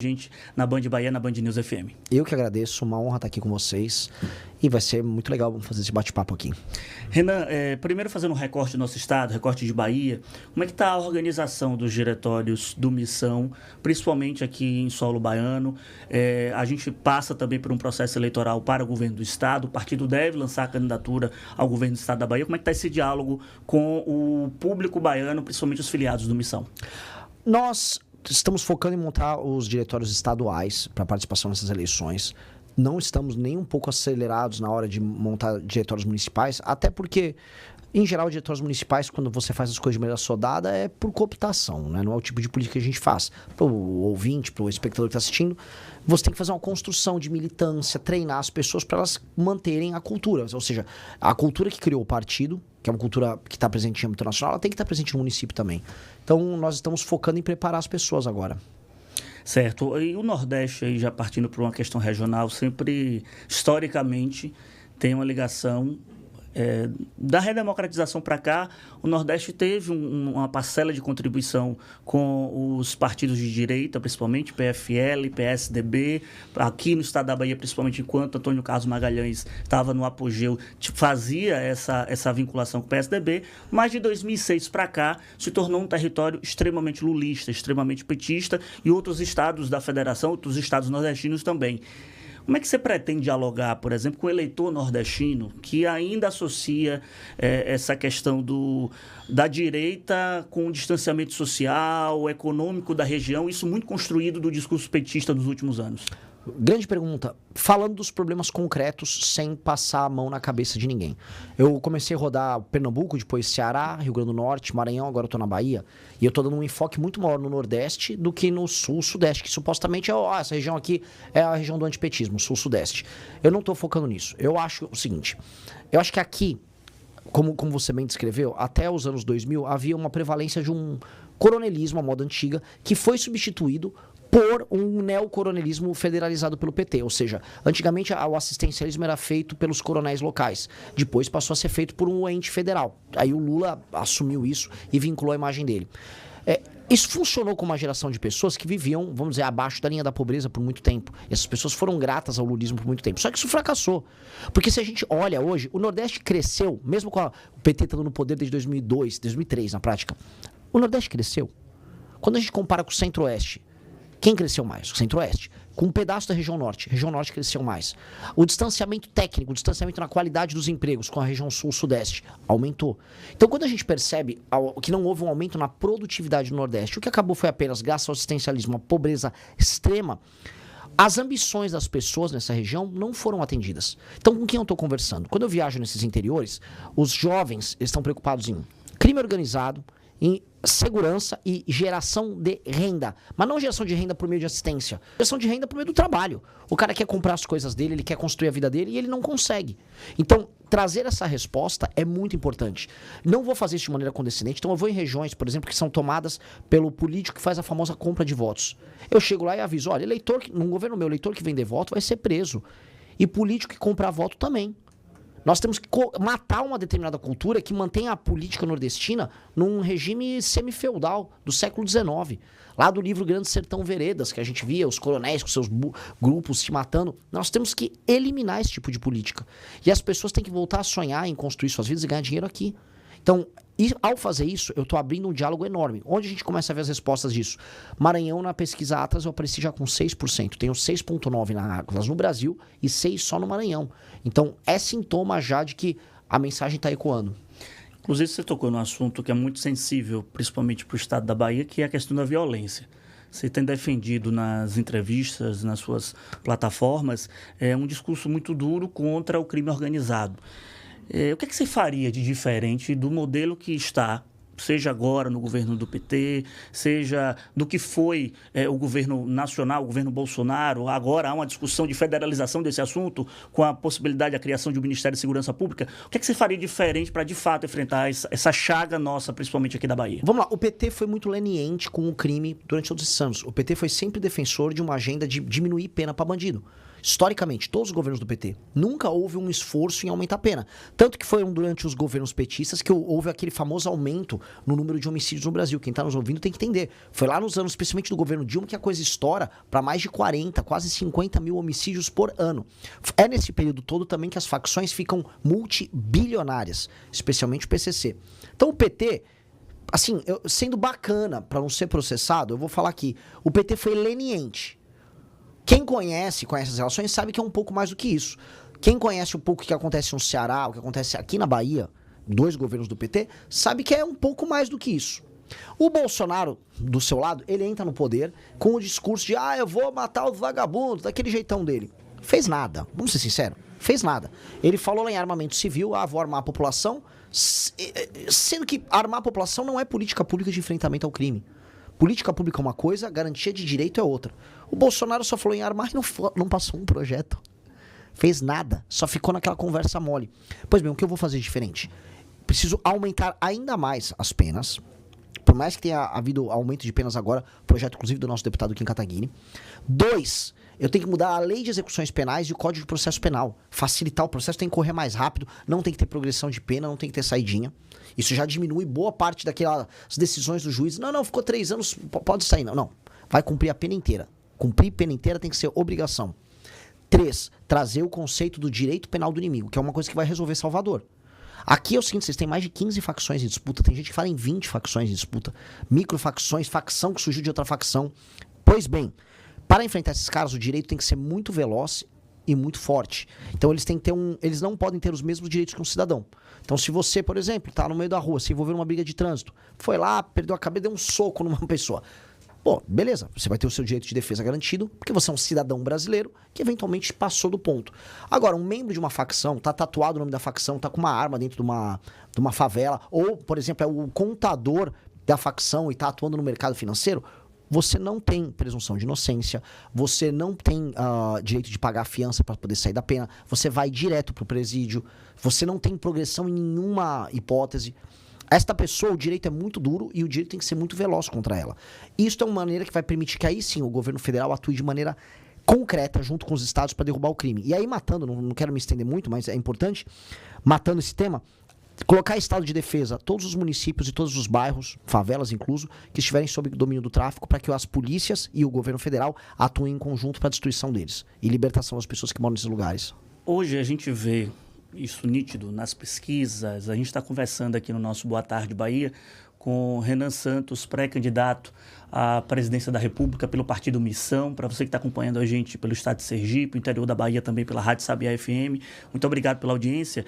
Gente na Band Bahia, na Band News FM. Eu que agradeço, uma honra estar aqui com vocês e vai ser muito legal fazer esse bate-papo aqui. Renan, primeiro fazendo um recorte do nosso estado, recorte de Bahia, como é que está a organização dos diretórios do Missão, principalmente aqui em solo baiano? A gente passa também por um processo eleitoral para o governo do estado, o partido deve lançar a candidatura ao governo do estado da Bahia. Como é que está esse diálogo com o público baiano, principalmente os filiados do Missão? Nós estamos focando em montar os diretórios estaduais para participação nessas eleições. Não estamos nem um pouco acelerados na hora de montar diretórios municipais, até porque, em geral, diretórios municipais, quando você faz as coisas de maneira sodada, é por cooptação, né? Não é o tipo de política que a gente faz. Para o ouvinte, para o espectador que está assistindo, você tem que fazer uma construção de militância, treinar as pessoas para elas manterem a cultura. Ou seja, a cultura que criou o partido, que é uma cultura que está presente em âmbito nacional, ela tem que estar presente no município também. Então, nós estamos focando em preparar as pessoas agora. Certo. E o Nordeste, aí, já partindo para uma questão regional, sempre, historicamente, tem uma ligação... da redemocratização para cá, o Nordeste teve uma parcela de contribuição com os partidos de direita, principalmente PFL, PSDB, aqui no estado da Bahia, principalmente enquanto Antônio Carlos Magalhães estava no apogeu, fazia essa vinculação com o PSDB, mas de 2006 para cá se tornou um território extremamente lulista, extremamente petista, e outros estados da federação, outros estados nordestinos também. Como é que você pretende dialogar, por exemplo, com o eleitor nordestino que ainda associa essa questão da direita com o distanciamento social, econômico da região, isso muito construído do discurso petista dos últimos anos? Grande pergunta. Falando dos problemas concretos, sem passar a mão na cabeça de ninguém. Eu comecei a rodar Pernambuco, depois Ceará, Rio Grande do Norte, Maranhão, agora eu tô na Bahia. E eu tô dando um enfoque muito maior no Nordeste do que no Sul, Sudeste, que supostamente essa região aqui é a região do antipetismo, Sul, Sudeste. Eu não tô focando nisso. Eu acho o seguinte, eu acho que aqui, como você bem descreveu, até os anos 2000 havia uma prevalência de um coronelismo, a moda antiga, que foi substituído por um neocoronelismo federalizado pelo PT. Ou seja, antigamente o assistencialismo era feito pelos coronéis locais. Depois passou a ser feito por um ente federal. Aí o Lula assumiu isso e vinculou a imagem dele. Isso funcionou com uma geração de pessoas que viviam, vamos dizer, abaixo da linha da pobreza por muito tempo. E essas pessoas foram gratas ao lulismo por muito tempo. Só que isso fracassou. Porque se a gente olha hoje, o Nordeste cresceu, mesmo com o PT estando no poder desde 2002, 2003 na prática. O Nordeste cresceu. Quando a gente compara com o Centro-Oeste, quem cresceu mais? O Centro-Oeste. Com um pedaço da região Norte. A região Norte cresceu mais. O distanciamento técnico, o distanciamento na qualidade dos empregos com a região Sul-Sudeste aumentou. Então, quando a gente percebe que não houve um aumento na produtividade no Nordeste, o que acabou foi apenas, graças ao assistencialismo, uma pobreza extrema, as ambições das pessoas nessa região não foram atendidas. Então, com quem eu estou conversando? Quando eu viajo nesses interiores, os jovens estão preocupados em crime organizado, em segurança e geração de renda. Mas não geração de renda por meio de assistência. Geração de renda por meio do trabalho. O cara quer comprar as coisas dele, ele quer construir a vida dele e ele não consegue. Então, trazer essa resposta é muito importante. Não vou fazer isso de maneira condescendente. Então, eu vou em regiões, por exemplo, que são tomadas pelo político que faz a famosa compra de votos. Eu chego lá e aviso, olha, no governo meu, eleitor que vender voto vai ser preso. E político que comprar voto também. Nós temos que matar uma determinada cultura que mantém a política nordestina num regime semifeudal do século XIX. Lá do livro Grande Sertão Veredas, que a gente via os coronéis com seus grupos se matando. Nós temos que eliminar esse tipo de política. E as pessoas têm que voltar a sonhar em construir suas vidas e ganhar dinheiro aqui. Então, ao fazer isso, eu estou abrindo um diálogo enorme. Onde a gente começa a ver as respostas disso? Maranhão, na pesquisa Atlas, eu apareci já com 6%. Tenho 6,9% na Atlas no Brasil e 6% só no Maranhão. Então, é sintoma já de que a mensagem está ecoando. Inclusive, você tocou num assunto que é muito sensível, principalmente para o estado da Bahia, que é a questão da violência. Você tem defendido nas entrevistas, nas suas plataformas, um discurso muito duro contra o crime organizado. O que é que você faria de diferente do modelo que está, seja agora no governo do PT, seja do que foi o governo nacional, o governo Bolsonaro? Agora há uma discussão de federalização desse assunto, com a possibilidade da criação de um Ministério de Segurança Pública. O que é que você faria diferente para, de fato, enfrentar essa chaga nossa, principalmente aqui da Bahia? Vamos lá, o PT foi muito leniente com o crime durante todos esses anos. O PT foi sempre defensor de uma agenda de diminuir pena para bandido. historicamente, todos os governos do PT, nunca houve um esforço em aumentar a pena. Tanto que foi durante os governos petistas que houve aquele famoso aumento no número de homicídios no Brasil. Quem está nos ouvindo tem que entender. Foi lá nos anos, especialmente do governo Dilma, que a coisa estoura para mais de 40, quase 50 mil homicídios por ano. É nesse período todo também que as facções ficam multibilionárias, especialmente o PCC. Então o PT... Assim, sendo bacana para não ser processado, eu vou falar aqui. O PT foi leniente. Quem conhece as relações, sabe que é um pouco mais do que isso. Quem conhece um pouco o que acontece no Ceará, o que acontece aqui na Bahia, 2 governos do PT, sabe que é um pouco mais do que isso. O Bolsonaro, do seu lado, ele entra no poder com o discurso de eu vou matar os vagabundos, daquele jeitão dele. Fez nada, vamos ser sinceros, fez nada. Ele falou lá em armamento civil, vou armar a população, sendo que armar a população não é política pública de enfrentamento ao crime. Política pública é uma coisa, garantia de direito é outra. O Bolsonaro só falou em armar e não passou um projeto. Fez nada, só ficou naquela conversa mole. Pois bem, o que eu vou fazer diferente? Preciso aumentar ainda mais as penas. Por mais que tenha havido aumento de penas agora, projeto inclusive do nosso deputado Kim Kataguiri. 2, eu tenho que mudar a lei de execuções penais e o Código de Processo Penal. Facilitar o processo, tem que correr mais rápido, não tem que ter progressão de pena, não tem que ter saidinha. Isso já diminui boa parte daquelas decisões do juiz. Não, ficou 3 anos, pode sair. Não, vai cumprir a pena inteira. Cumprir pena inteira tem que ser obrigação. 3, trazer o conceito do direito penal do inimigo, que é uma coisa que vai resolver Salvador. Aqui é o seguinte, vocês têm mais de 15 facções em disputa, tem gente que fala em 20 facções em disputa, microfacções, facção que surgiu de outra facção. Pois bem, para enfrentar esses caras, o direito tem que ser muito veloz e muito forte. Então eles têm que ter eles não podem ter os mesmos direitos que um cidadão. Então se você, por exemplo, tá no meio da rua, se envolver numa briga de trânsito, foi lá, perdeu a cabeça, deu um soco numa pessoa. Pô, beleza, você vai ter o seu direito de defesa garantido, porque você é um cidadão brasileiro que eventualmente passou do ponto. Agora, um membro de uma facção, tá tatuado o nome da facção, tá com uma arma dentro de uma favela, ou, por exemplo, é o contador da facção e tá atuando no mercado financeiro, você não tem presunção de inocência, você não tem direito de pagar a fiança para poder sair da pena, você vai direto pro presídio, você não tem progressão em nenhuma hipótese. Esta pessoa, o direito é muito duro e o direito tem que ser muito veloz contra ela. Isso é uma maneira que vai permitir que aí sim o governo federal atue de maneira concreta junto com os estados para derrubar o crime. E aí matando, não quero me estender muito, mas é importante, matando esse tema, colocar estado de defesa todos os municípios e todos os bairros, favelas incluso, que estiverem sob domínio do tráfico, para que as polícias e o governo federal atuem em conjunto para a destruição deles e libertação das pessoas que moram nesses lugares. Hoje a gente vê isso nítido nas pesquisas. A gente está conversando aqui no nosso Boa Tarde Bahia com Renan Santos, pré-candidato à presidência da República pelo Partido Missão. Para você que está acompanhando a gente pelo estado de Sergipe, interior da Bahia também pela Rádio Sabiá FM, muito obrigado pela audiência.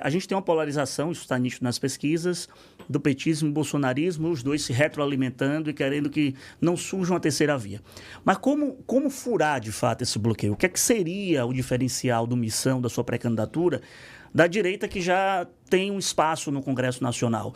A gente tem uma polarização, isso está nítido nas pesquisas, do petismo e bolsonarismo, os dois se retroalimentando e querendo que não surja uma terceira via. Mas como furar, de fato, esse bloqueio? O que é que seria o diferencial do Missão, da sua pré-candidatura, da direita que já tem um espaço no Congresso Nacional?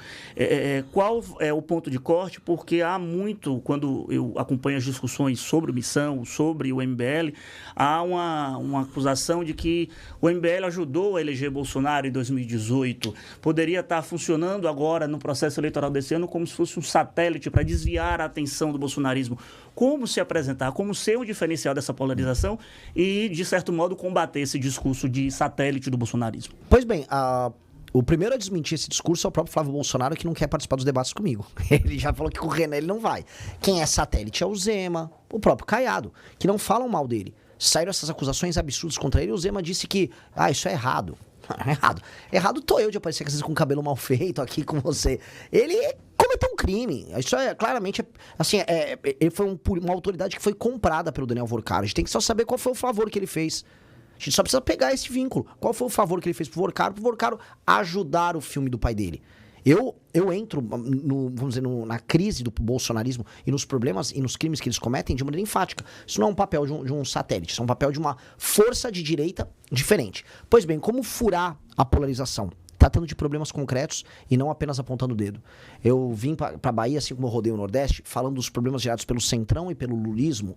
Qual é o ponto de corte? Porque há muito, quando eu acompanho as discussões sobre o Missão, sobre o MBL, há uma acusação de que o MBL ajudou a eleger Bolsonaro em 2018, poderia estar funcionando agora no processo eleitoral desse ano como se fosse um satélite para desviar a atenção do bolsonarismo. Como se apresentar, como ser um diferencial dessa polarização e, de certo modo, combater esse discurso de satélite do bolsonarismo? Pois bem, o primeiro a desmentir esse discurso é o próprio Flávio Bolsonaro, que não quer participar dos debates comigo. Ele já falou que com o Renan ele não vai. Quem é satélite é o Zema, o próprio Caiado, que não falam mal dele. Saíram essas acusações absurdas contra ele e o Zema disse que, isso é errado. Errado tô eu de aparecer às vezes com o cabelo mal feito aqui com você. Ele cometeu um crime. Isso é claramente, assim, ele foi uma autoridade que foi comprada pelo Daniel Vorcaro. A gente tem que só saber qual foi o favor que ele fez. A gente só precisa pegar esse vínculo. Qual foi o favor que ele fez pro Vorcaro ajudar o filme do pai dele. Eu entro, vamos dizer, na crise do bolsonarismo e nos problemas e nos crimes que eles cometem de maneira enfática. Isso não é um papel de um satélite, isso é um papel de uma força de direita diferente. Pois bem, como furar a polarização? Tratando de problemas concretos e não apenas apontando o dedo. Eu vim para a Bahia, assim como eu rodei o Nordeste, falando dos problemas gerados pelo Centrão e pelo lulismo.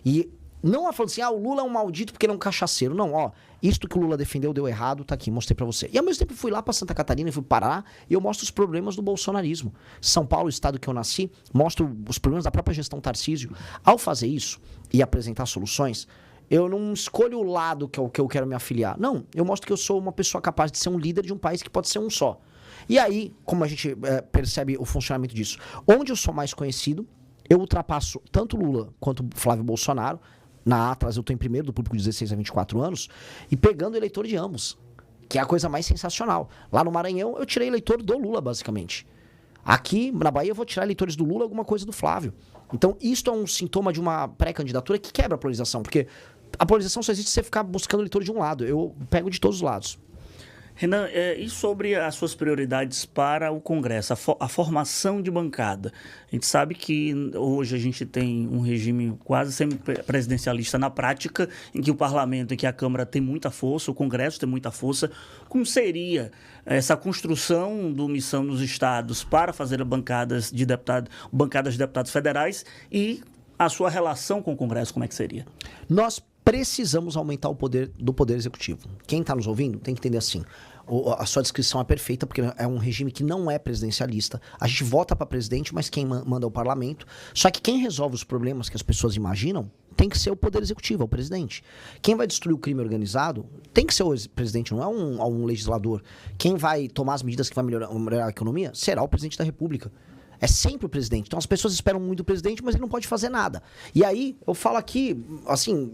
E não falando assim, o Lula é um maldito porque ele é um cachaceiro. Não, isto que o Lula defendeu deu errado, tá aqui, mostrei pra você. E ao mesmo tempo fui lá pra Santa Catarina, fui para Paraná, e eu mostro os problemas do bolsonarismo. São Paulo, o estado que eu nasci, mostro os problemas da própria gestão Tarcísio. Ao fazer isso e apresentar soluções, Eu não escolho o lado que eu quero me afiliar. Não, eu mostro que eu sou uma pessoa capaz de ser um líder de um país que pode ser um só. E aí, como a gente percebe o funcionamento disso? Onde eu sou mais conhecido, eu ultrapasso tanto Lula quanto Flávio Bolsonaro. Na Atlas eu estou em primeiro do público de 16 a 24 anos e pegando eleitor de ambos, que é a coisa mais sensacional. Lá no Maranhão eu tirei eleitor do Lula, basicamente. Aqui na Bahia eu vou tirar eleitores do Lula, alguma coisa do Flávio. Então isto é um sintoma de uma pré-candidatura que quebra a polarização, porque a polarização só existe se você ficar buscando eleitor de um lado. Eu pego de todos os lados. Renan, e sobre as suas prioridades para o Congresso, a formação de bancada? A gente sabe que hoje a gente tem um regime quase semi-presidencialista na prática, em que o Parlamento e que a Câmara tem muita força, o Congresso tem muita força. Como seria essa construção do missão nos estados para fazer bancadas de deputados federais e a sua relação com o Congresso, como é que seria? Nós precisamos aumentar o poder do Poder Executivo. Quem está nos ouvindo tem que entender assim. A sua descrição é perfeita, porque é um regime que não é presidencialista. A gente vota para presidente, mas quem manda é o parlamento. Só que quem resolve os problemas que as pessoas imaginam tem que ser o Poder Executivo, é o presidente. Quem vai destruir o crime organizado tem que ser o presidente, não é um legislador. Quem vai tomar as medidas que vai melhorar a economia será o presidente da República. É sempre o presidente. Então as pessoas esperam muito do presidente, mas ele não pode fazer nada. E aí, eu falo aqui, assim,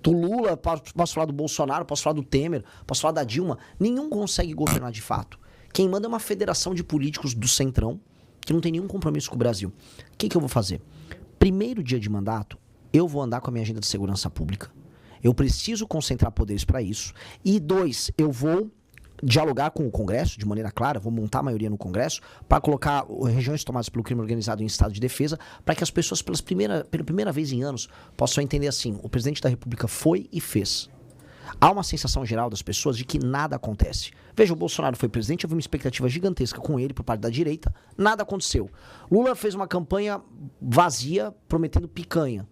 do Lula, posso falar do Bolsonaro, posso falar do Temer, posso falar da Dilma. Nenhum consegue governar de fato. Quem manda é uma federação de políticos do Centrão, que não tem nenhum compromisso com o Brasil. O que eu vou fazer? Primeiro dia de mandato, eu vou andar com a minha agenda de segurança pública. Eu preciso concentrar poderes para isso. E 2, eu vou dialogar com o Congresso, de maneira clara, vou montar a maioria no Congresso, para colocar regiões tomadas pelo crime organizado em estado de defesa, para que as pessoas, pela primeira vez em anos, possam entender assim, o presidente da República foi e fez. Há uma sensação geral das pessoas de que nada acontece. Veja, o Bolsonaro foi presidente, houve uma expectativa gigantesca com ele por parte da direita, nada aconteceu. Lula fez uma campanha vazia, prometendo picanha.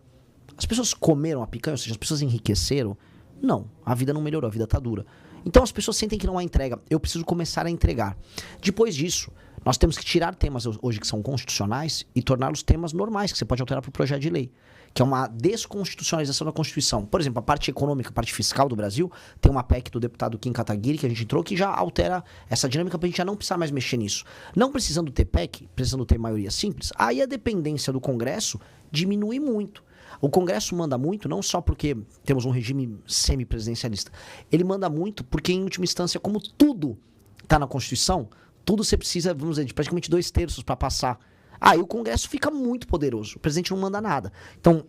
As pessoas comeram a picanha, ou seja, as pessoas enriqueceram? Não, a vida não melhorou, a vida está dura. Então as pessoas sentem que não há entrega. Eu preciso começar a entregar. Depois disso, nós temos que tirar temas hoje que são constitucionais e torná-los temas normais, que você pode alterar para o projeto de lei. Que é uma desconstitucionalização da Constituição. Por exemplo, a parte econômica, a parte fiscal do Brasil, tem uma PEC do deputado Kim Kataguiri, que a gente entrou, que já altera essa dinâmica para a gente já não precisar mais mexer nisso. Não precisando ter PEC, precisando ter maioria simples, aí a dependência do Congresso diminui muito. O Congresso manda muito, não só porque temos um regime semipresidencialista. Ele manda muito porque, em última instância, como tudo está na Constituição, tudo você precisa, vamos dizer, de praticamente 2/3 para passar. Aí o Congresso fica muito poderoso. O presidente não manda nada. Então,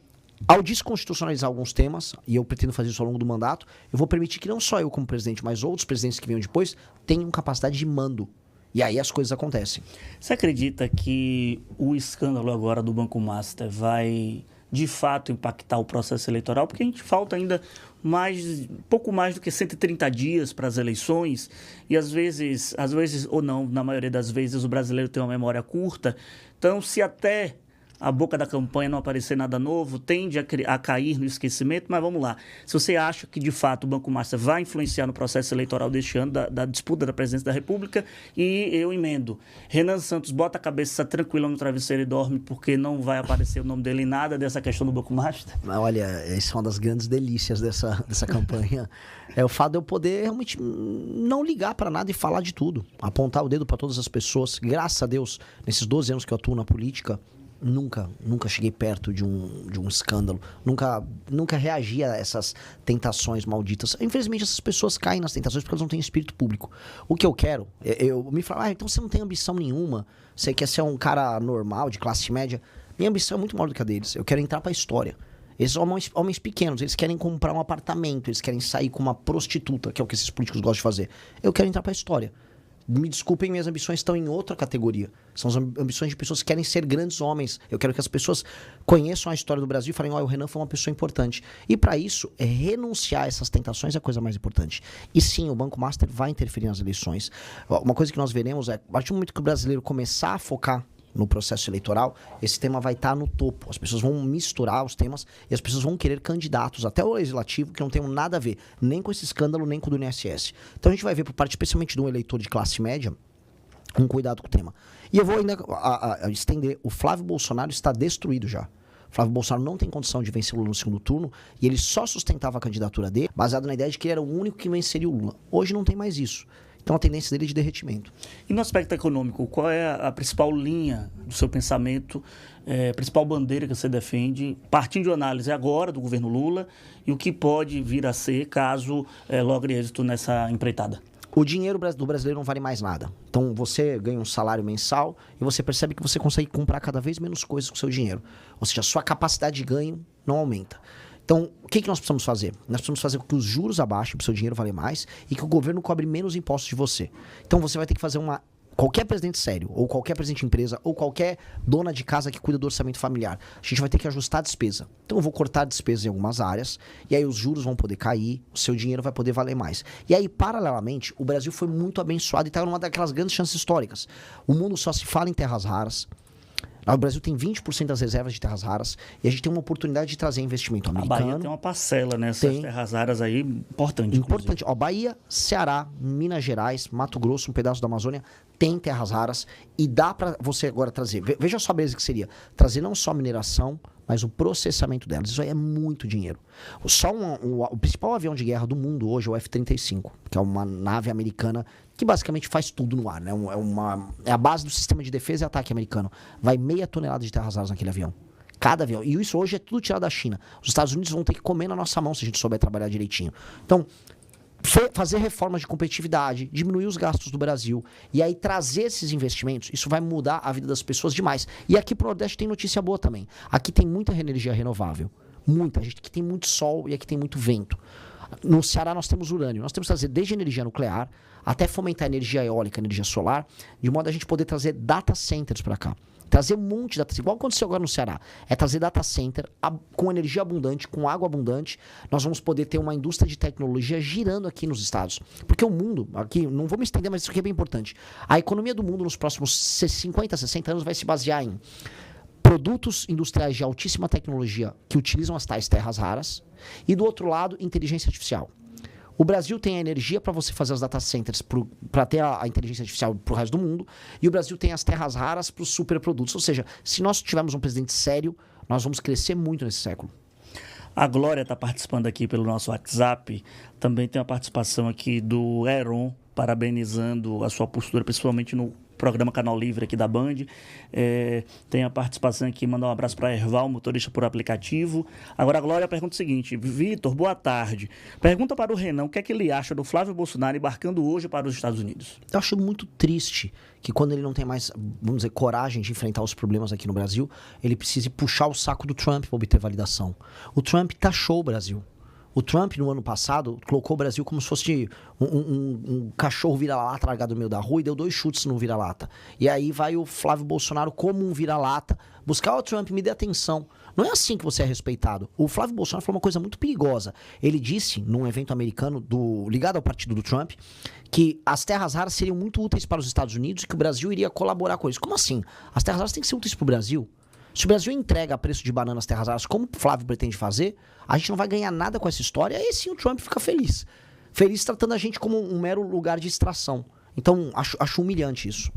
ao desconstitucionalizar alguns temas, e eu pretendo fazer isso ao longo do mandato, eu vou permitir que não só eu como presidente, mas outros presidentes que venham depois, tenham capacidade de mando. E aí as coisas acontecem. Você acredita que o escândalo agora do Banco Master vai de fato impactar o processo eleitoral? Porque a gente falta ainda pouco mais do que 130 dias para as eleições e às vezes ou não, na maioria das vezes o brasileiro tem uma memória curta. Então, se até a boca da campanha não aparecer nada novo, tende a cair no esquecimento, mas vamos lá. Se você acha que, de fato, o Banco Master vai influenciar no processo eleitoral deste ano, da disputa da presidência da República, e eu emendo. Renan Santos bota a cabeça tranquila no travesseiro e dorme, porque não vai aparecer o nome dele em nada dessa questão do Banco Master? Olha, essa é uma das grandes delícias dessa campanha. É o fato de eu poder realmente não ligar para nada e falar de tudo. Apontar o dedo para todas as pessoas. Graças a Deus, nesses 12 anos que eu atuo na política, nunca cheguei perto de um escândalo. Nunca reagi a essas tentações malditas. Infelizmente, essas pessoas caem nas tentações porque elas não têm espírito público. O que eu quero, eu me falo, então você não tem ambição nenhuma, você quer ser um cara normal, de classe média. Minha ambição é muito maior do que a deles. Eu quero entrar pra história. Esses homens pequenos, eles querem comprar um apartamento, eles querem sair com uma prostituta, que é o que esses políticos gostam de fazer. Eu quero entrar pra história. Me desculpem, minhas ambições estão em outra categoria. São as ambições de pessoas que querem ser grandes homens. Eu quero que as pessoas conheçam a história do Brasil e falem, olha, o Renan foi uma pessoa importante. E para isso, renunciar a essas tentações é a coisa mais importante. E sim, o Banco Master vai interferir nas eleições. Uma coisa que nós veremos é, a partir do momento que o brasileiro começar a focar no processo eleitoral, esse tema vai estar no topo. As pessoas vão misturar os temas e as pessoas vão querer candidatos, até o legislativo, que não tem nada a ver, nem com esse escândalo, nem com o do INSS. Então a gente vai ver, por parte especialmente de um eleitor de classe média, um cuidado com o tema. E eu vou ainda estender, o Flávio Bolsonaro está destruído já. Flávio Bolsonaro não tem condição de vencer o Lula no segundo turno e ele só sustentava a candidatura dele baseado na ideia de que ele era o único que venceria o Lula. Hoje não tem mais isso. Então a tendência dele é de derretimento. E no aspecto econômico, qual é a principal linha do seu pensamento, a principal bandeira que você defende, partindo de análise agora do governo Lula e o que pode vir a ser caso logre êxito nessa empreitada? O dinheiro do brasileiro não vale mais nada. Então você ganha um salário mensal e você percebe que você consegue comprar cada vez menos coisas com o seu dinheiro. Ou seja, a sua capacidade de ganho não aumenta. Então, o que nós precisamos fazer? Nós precisamos fazer com que os juros abaixem para o seu dinheiro valer mais e que o governo cobre menos impostos de você. Então, você vai ter que fazer qualquer presidente sério, ou qualquer presidente de empresa, ou qualquer dona de casa que cuida do orçamento familiar, a gente vai ter que ajustar a despesa. Então, eu vou cortar a despesa em algumas áreas, e aí os juros vão poder cair, o seu dinheiro vai poder valer mais. E aí, paralelamente, o Brasil foi muito abençoado e está numa daquelas grandes chances históricas. O mundo só se fala em terras raras. O Brasil tem 20% das reservas de terras raras e a gente tem uma oportunidade de trazer investimento americano. A Bahia tem uma parcela nessas terras raras aí importante. Importante. Ó, Bahia, Ceará, Minas Gerais, Mato Grosso, um pedaço da Amazônia, tem terras raras e dá para você agora trazer. Veja só a beleza que seria. Trazer não só a mineração, mas o processamento delas. Isso aí é muito dinheiro. O principal avião de guerra do mundo hoje é o F-35, que é uma nave americana que basicamente faz tudo no ar, né? É a base do sistema de defesa e ataque americano. Vai 0,5 tonelada de terras raras naquele avião. Cada avião. E isso hoje é tudo tirado da China. Os Estados Unidos vão ter que comer na nossa mão se a gente souber trabalhar direitinho. Então, fazer reformas de competitividade, diminuir os gastos do Brasil e aí trazer esses investimentos, isso vai mudar a vida das pessoas demais. E aqui pro Nordeste tem notícia boa também. Aqui tem muita energia renovável. Muita. A gente aqui tem muito sol e aqui tem muito vento. No Ceará nós temos urânio. Nós temos que trazer desde energia nuclear até fomentar energia eólica, energia solar, de modo a gente poder trazer data centers para cá. Trazer um monte de data centers, igual aconteceu agora no Ceará. É trazer data center com energia abundante, com água abundante. Nós vamos poder ter uma indústria de tecnologia girando aqui nos estados. Porque o mundo, aqui, não vou me estender, mas isso aqui é bem importante. A economia do mundo nos próximos 50, 60 anos vai se basear em produtos industriais de altíssima tecnologia que utilizam as tais terras raras e, do outro lado, inteligência artificial. O Brasil tem a energia para você fazer os data centers, para ter a inteligência artificial para o resto do mundo, e o Brasil tem as terras raras para os superprodutos. Ou seja, se nós tivermos um presidente sério, nós vamos crescer muito nesse século. A Glória está participando aqui pelo nosso WhatsApp. Também tem a participação aqui do Heron, parabenizando a sua postura, principalmente no programa Canal Livre aqui da Band. Tem a participação aqui, mandar um abraço para Erval, motorista por aplicativo. Agora a Glória pergunta o seguinte: Vitor, boa tarde. Pergunta para o Renan o que é que ele acha do Flávio Bolsonaro embarcando hoje para os Estados Unidos. Eu acho muito triste que quando ele não tem mais, vamos dizer, coragem de enfrentar os problemas aqui no Brasil, ele precise puxar o saco do Trump para obter validação. O Trump taxou o Brasil. O Trump, no ano passado, colocou o Brasil como se fosse um cachorro vira-lata largado no meio da rua e deu 2 chutes no vira-lata. E aí vai o Flávio Bolsonaro como um vira-lata buscar o Trump, me dê atenção. Não é assim que você é respeitado. O Flávio Bolsonaro falou uma coisa muito perigosa. Ele disse, num evento americano ligado ao partido do Trump, que as terras raras seriam muito úteis para os Estados Unidos e que o Brasil iria colaborar com isso. Como assim? As terras raras têm que ser úteis para o Brasil. Se o Brasil entrega a preço de banana as terras raras, como o Flávio pretende fazer, a gente não vai ganhar nada com essa história, aí sim o Trump fica feliz. Feliz tratando a gente como um mero lugar de extração. Então, acho humilhante isso.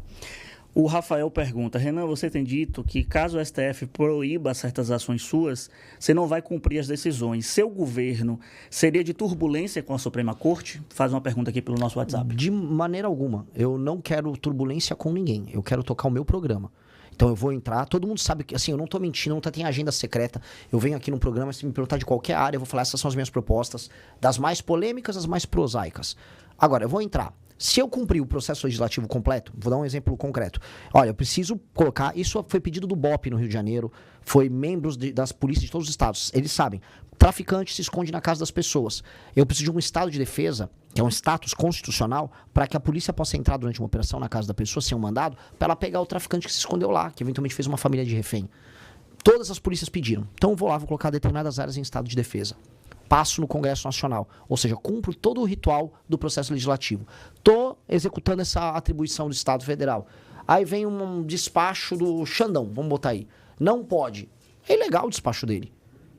O Rafael pergunta: Renan, você tem dito que caso o STF proíba certas ações suas, você não vai cumprir as decisões. Seu governo seria de turbulência com a Suprema Corte? Faz uma pergunta aqui pelo nosso WhatsApp. De maneira alguma. Eu não quero turbulência com ninguém. Eu quero tocar o meu programa. Então eu vou entrar, todo mundo sabe que, assim, eu não tô mentindo, não tem agenda secreta. Eu venho aqui num programa, se me perguntar de qualquer área, eu vou falar, essas são as minhas propostas, das mais polêmicas às mais prosaicas. Agora, eu vou entrar. Se eu cumprir o processo legislativo completo, vou dar um exemplo concreto. Olha, eu preciso colocar, isso foi pedido do BOP no Rio de Janeiro, foi membros das polícias de todos os estados. Eles sabem, traficante se esconde na casa das pessoas. Eu preciso de um estado de defesa, que é um status constitucional, para que a polícia possa entrar durante uma operação na casa da pessoa, sem um mandado, para ela pegar o traficante que se escondeu lá, que eventualmente fez uma família de refém. Todas as polícias pediram. Então eu vou lá, vou colocar determinadas áreas em estado de defesa. Passo no Congresso Nacional, ou seja, cumpro todo o ritual do processo legislativo. Estou executando essa atribuição do Estado Federal. Aí vem um despacho do Xandão, vamos botar aí. Não pode. É ilegal o despacho dele.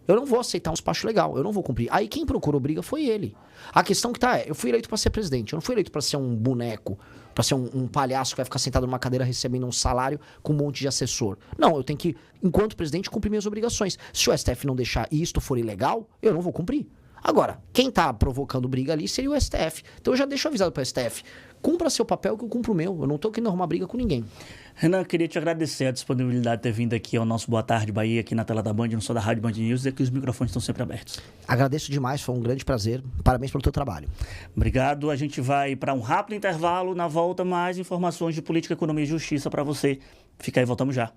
Eu não vou aceitar um despacho legal, eu não vou cumprir. Aí quem procurou briga foi ele. A questão que tá eu fui eleito para ser presidente, eu não fui eleito para ser um boneco, para ser um palhaço que vai ficar sentado numa cadeira recebendo um salário com um monte de assessor. Não, eu tenho que, enquanto presidente, cumprir minhas obrigações. Se o STF não deixar e isto for ilegal, eu não vou cumprir. Agora, quem tá provocando briga ali seria o STF. Então eu já deixo avisado para o STF. Cumpra seu papel que eu cumpro o meu. Eu não tô querendo arrumar briga com ninguém. Renan, queria te agradecer a disponibilidade de ter vindo aqui ao nosso Boa Tarde Bahia, aqui na tela da Band, no som da Rádio Band News, e aqui os microfones estão sempre abertos. Agradeço demais, foi um grande prazer. Parabéns pelo teu trabalho. Obrigado. A gente vai para um rápido intervalo. Na volta, mais informações de política, economia e justiça para você. Fica aí, voltamos já.